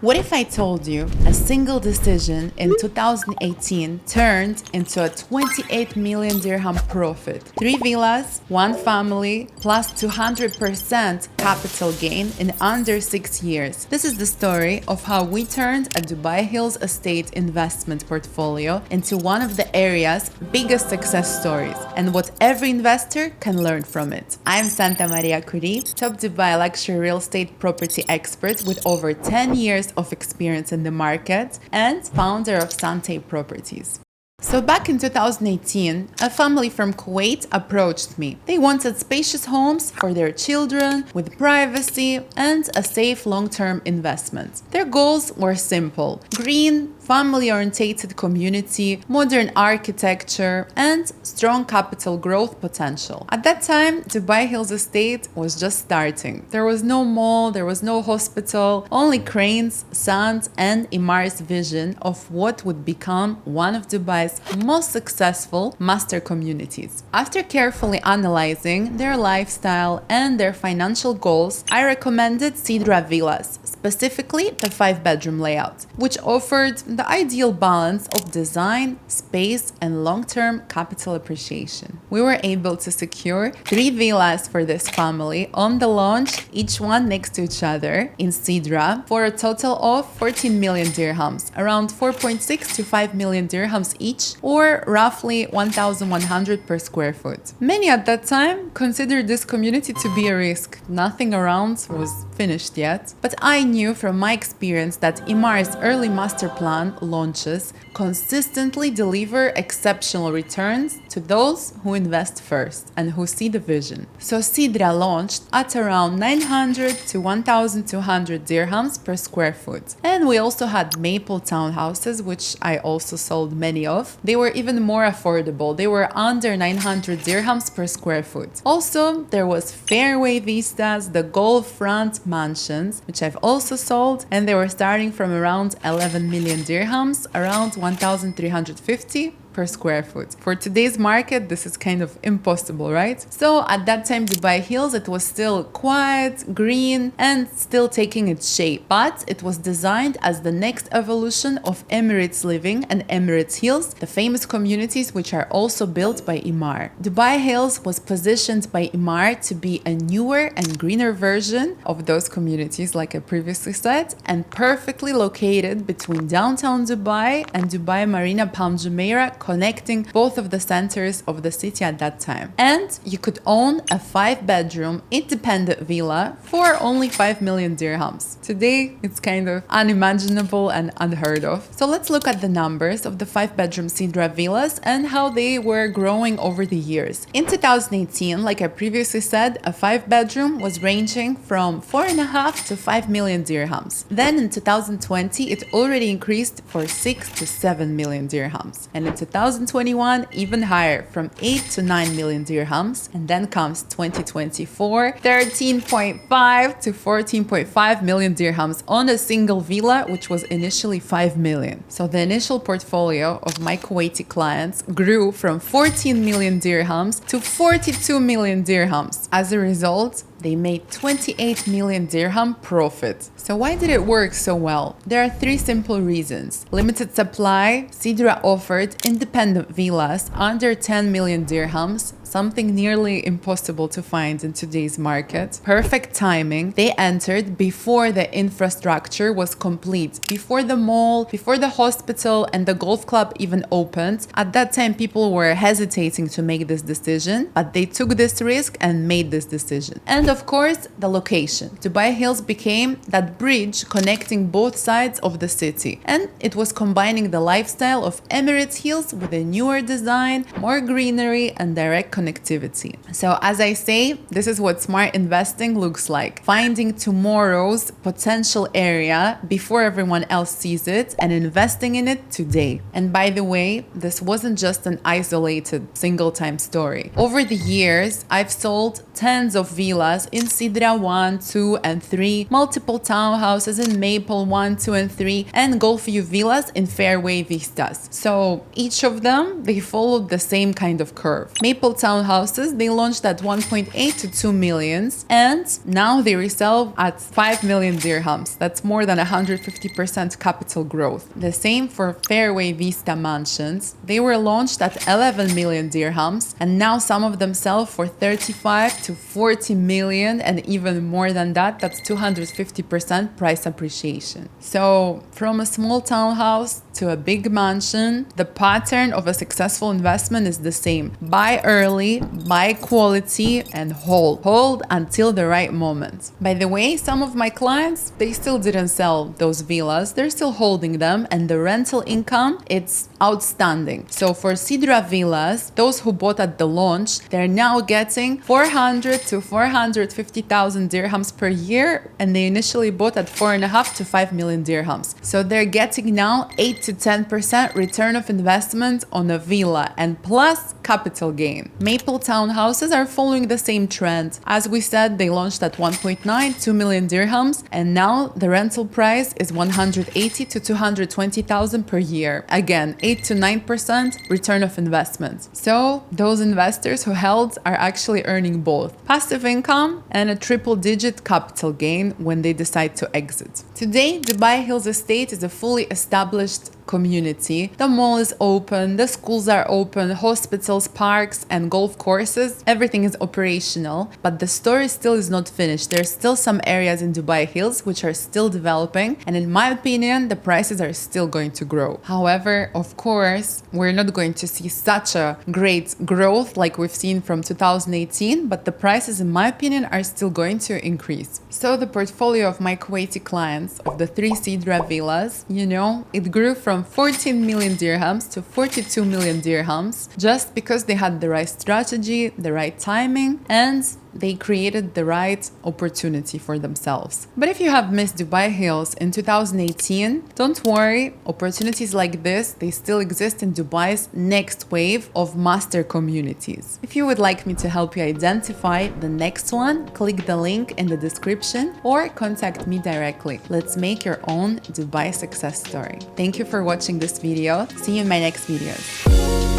What if I told you a single decision in 2018 turned into a 28 million dirham profit? 3 villas, 1 family, plus 200% capital gain in under 6 years. This is the story of how we turned a Dubai Hills estate investment portfolio into one of the area's biggest success stories and what every investor can learn from it. I'm Santa Maria Curie, top Dubai luxury real estate property expert with over 10 years of experience in the market and founder of Sante Properties. So back in 2018, a family from Kuwait approached me. They wanted spacious homes for their children with privacy and a safe long-term investment. Their goals were simple: green, family-oriented community, modern architecture, and strong capital growth potential. At that time, Dubai Hills Estate was just starting. There was no mall, there was no hospital, only cranes, sand, and Emaar's vision of what would become one of Dubai's most successful master communities. After carefully analyzing their lifestyle and their financial goals, I recommended Sidra Villas, specifically the 5-bedroom layout, which offered the ideal balance of design, space, and long-term capital appreciation. We were able to secure 3 villas for this family on the launch, each one next to each other in Sidra, for a total of 14 million dirhams, around 4.6 to 5 million dirhams each, or roughly 1,100 per square foot. Many at that time considered this community to be a risk. Nothing around was finished yet, but I knew from my experience that Emaar's early master plan launches consistently deliver exceptional returns to those who invest first and who see the vision. So Sidra launched at around 900 to 1,200 dirhams per square foot. And we also had Maple Townhouses, which I also sold many of. They were even more affordable. They were under 900 dirhams per square foot. Also, there was Fairway Vistas, the Golf Front mansions, which I've also sold, and they were starting from around 11 million dirhams, around 1,350 per square foot. For today's market, this is kind of impossible, right? So at that time, Dubai Hills, it was still quiet, green, and still taking its shape. But it was designed as the next evolution of Emirates Living and Emirates Hills, the famous communities which are also built by Emaar. Dubai Hills was positioned by Emaar to be a newer and greener version of those communities, like I previously said, and perfectly located between downtown Dubai and Dubai Marina Palm Jumeirah, connecting both of the centers of the city at that time. And you could own a 5-bedroom independent villa for only 5 million dirhams. Today, it's kind of unimaginable and unheard of. So let's look at the numbers of the 5-bedroom Sidra Villas and how they were growing over the years. In 2018, like I previously said, a 5-bedroom was ranging from 4.5 to 5 million dirhams. Then in 2020, it already increased for 6 to 7 million dirhams. And in 2021, even higher, from 8 to 9 million dirhams. And then comes 2024, 13.5 to 14.5 million dirhams on a single villa, which was initially 5 million. So the initial portfolio of my Kuwaiti clients grew from 14 million dirhams to 42 million dirhams. As a result, they made 28 million dirham profit. So why did it work so well? There are 3 simple reasons. Limited supply. Sidra offered independent villas under 10 million dirhams, something nearly impossible to find in today's market. Perfect timing. They entered before the infrastructure was complete, before the mall, before the hospital and the golf club even opened. At that time, people were hesitating to make this decision, but they took this risk and made this decision. And of course, the location. Dubai Hills became that bridge connecting both sides of the city. And it was combining the lifestyle of Emirates Hills with a newer design, more greenery, and direct connectivity. So as I say, this is what smart investing looks like. Finding tomorrow's potential area before everyone else sees it and investing in it today. And by the way, this wasn't just an isolated single-time story. Over the years, I've sold tens of villas in Sidra 1, 2, and 3, multiple townhouses in Maple 1, 2, and 3, and Golfview villas in Fairway Vistas. So each of them, they followed the same kind of curve. Maple townhouses, they launched at 1.8 to 2 millions, and now they resell at 5 million dirhams. That's more than 150% capital growth. The same for Fairway Vista mansions. They were launched at 11 million dirhams, and now some of them sell for 35 to 40 million, and even more than that, that's 250% price appreciation. So from a small townhouse to a big mansion, the pattern of a successful investment is the same. Buy early, buy quality, and hold. Hold until the right moment. By the way, some of my clients, they still didn't sell those villas. They're still holding them, and the rental income, it's outstanding. So for Sidra Villas, those who bought at the launch, they're now getting 400 to 450,000 dirhams per year, and they initially bought at 4.5 to 5 million dirhams. So they're getting now 8 to 10% return of investment on a villa, and plus capital gain. Maple townhouses are following the same trend. As we said, they launched at 1.9, 2 million dirhams, and now the rental price is 180 to 220,000 per year. Again, 8 to 9% return of investment. So those investors who held are actually earning both passive income and a triple-digit capital gain when they decide to exit. Today, Dubai Hills Estate is a fully established community. The mall is open, the schools are open, hospitals, parks, and golf courses. Everything is operational, but the story still is not finished. There's still some areas in Dubai Hills which are still developing, and in my opinion, the prices are still going to grow. However, of course, we're not going to see such a great growth like we've seen from 2018, but the prices, in my opinion, are still going to increase. So the portfolio of my Kuwaiti clients of the 3 Sidra Villas, it grew from 14 million dirhams to 42 million dirhams just because they had the right strategy, the right timing, and they created the right opportunity for themselves. But if you have missed Dubai Hills in 2018, don't worry, opportunities like this, they still exist in Dubai's next wave of master communities. If you would like me to help you identify the next one, click the link in the description or contact me directly. Let's make your own Dubai success story. Thank you for watching this video. See you in my next videos.